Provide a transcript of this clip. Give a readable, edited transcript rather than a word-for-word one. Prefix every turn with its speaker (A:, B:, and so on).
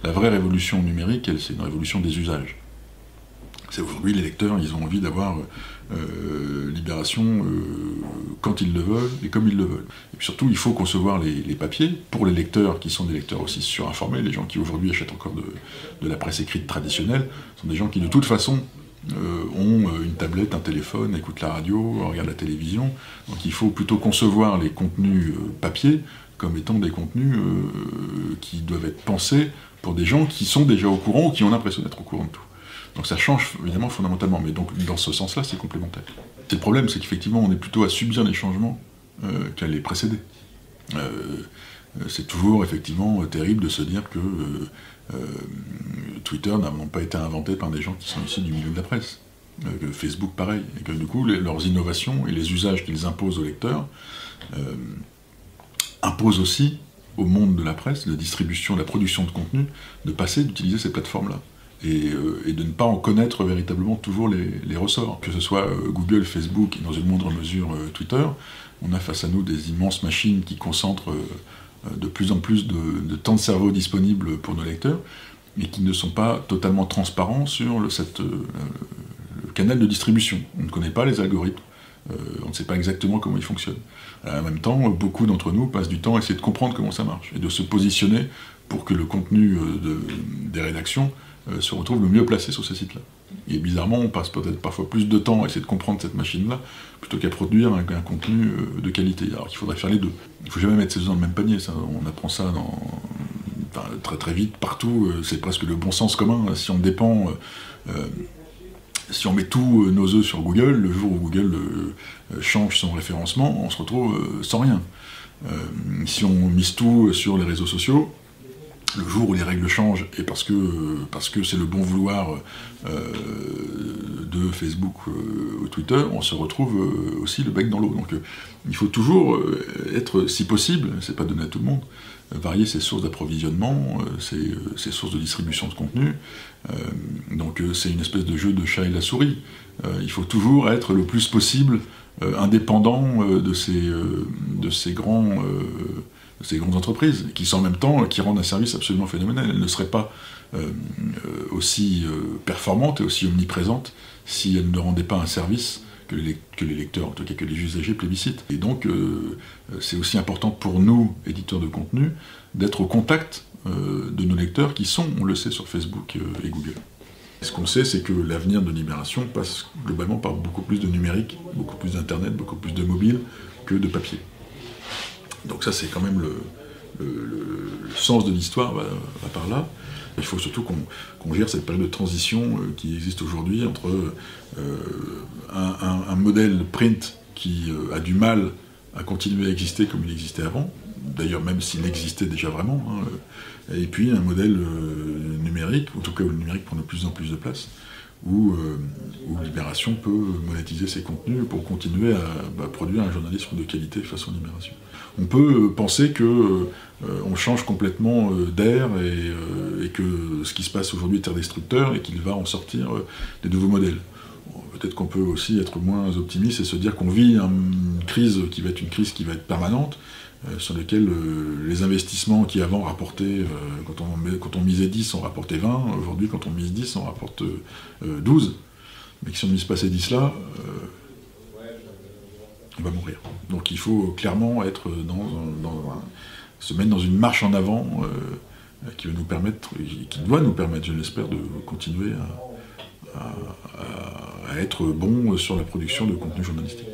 A: La vraie révolution numérique, c'est une révolution des usages. C'est aujourd'hui, les lecteurs, ils ont envie d'avoir Libération quand ils le veulent et comme ils le veulent. Et puis surtout, il faut concevoir les papiers pour les lecteurs qui sont des lecteurs aussi surinformés. Les gens qui aujourd'hui achètent encore de la presse écrite traditionnelle sont des gens qui de toute façon ont une tablette, un téléphone, écoutent la radio, regardent la télévision. Donc il faut plutôt concevoir les contenus papier comme étant des contenus qui doivent être pensés pour des gens qui sont déjà au courant ou qui ont l'impression d'être au courant de tout. Donc ça change évidemment fondamentalement, mais donc dans ce sens-là, c'est complémentaire. Le problème, c'est qu'effectivement, on est plutôt à subir les changements qu'à les précéder. C'est toujours effectivement terrible de se dire que Twitter n'a pas été inventé par des gens qui sont issus du milieu de la presse. Que Facebook, pareil. Et que du coup, leurs innovations et les usages qu'ils imposent aux lecteurs imposent aussi au monde de la presse, de la distribution, de la production de contenu, de passer d'utiliser ces plateformes-là. Et de ne pas en connaître véritablement toujours les ressorts. Que ce soit Google, Facebook et dans une moindre mesure Twitter, on a face à nous des immenses machines qui concentrent de plus en plus de temps de cerveau disponible pour nos lecteurs, et qui ne sont pas totalement transparents sur le canal de distribution. On ne connaît pas les algorithmes, on ne sait pas exactement comment ils fonctionnent. En même temps, beaucoup d'entre nous passent du temps à essayer de comprendre comment ça marche, et de se positionner pour que le contenu des rédactions se retrouve le mieux placé sur ces sites-là. Et bizarrement, on passe peut-être parfois plus de temps à essayer de comprendre cette machine-là, plutôt qu'à produire un contenu de qualité. Alors qu'il faudrait faire les deux. Il ne faut jamais mettre ses œufs dans le même panier, ça. On apprend ça très très vite, partout, c'est presque le bon sens commun. Si on dépend... si on met tous nos œufs sur Google, le jour où Google change son référencement, on se retrouve sans rien. Si on mise tout sur les réseaux sociaux, le jour où les règles changent, et parce que c'est le bon vouloir de Facebook ou Twitter, on se retrouve aussi le bec dans l'eau. Donc il faut toujours être, si possible, c'est pas donné à tout le monde, varier ses sources d'approvisionnement, ses sources de distribution de contenu. Donc c'est une espèce de jeu de chat et la souris. Il faut toujours être le plus possible indépendant de ces grandes entreprises, qui sont en même temps, qui rendent un service absolument phénoménal. Elles ne seraient pas aussi performantes et aussi omniprésentes si elles ne rendaient pas un service que les lecteurs, en tout cas que les usagers plébiscitent. Et donc c'est aussi important pour nous, éditeurs de contenu, d'être au contact de nos lecteurs qui sont, on le sait, sur Facebook et Google. Ce qu'on sait, c'est que l'avenir de Libération passe globalement par beaucoup plus de numérique, beaucoup plus d'internet, beaucoup plus de mobile que de papier. Donc ça, c'est quand même le sens de l'histoire va par là. Il faut surtout qu'on gère cette période de transition qui existe aujourd'hui entre un modèle print qui a du mal à continuer à exister comme il existait avant, d'ailleurs même s'il existait déjà vraiment, et puis un modèle numérique, en tout cas où le numérique prend de plus en plus de place, où Libération peut monétiser ses contenus pour continuer à produire un journalisme de qualité façon Libération. On peut penser qu'on change complètement d'air et que ce qui se passe aujourd'hui est très destructeur et qu'il va en sortir des nouveaux modèles. Peut-être qu'on peut aussi être moins optimiste et se dire qu'on vit une crise qui va être permanente, sur laquelle les investissements qui avant rapportaient, quand on misait 10, on rapportait 20, aujourd'hui quand on mise 10, on rapporte 12. Mais si on ne mise pas ces 10-là, on va mourir. Donc il faut clairement être se mettre dans une marche en avant qui doit nous permettre, je l'espère, de continuer à être bon sur la production de contenu journalistique.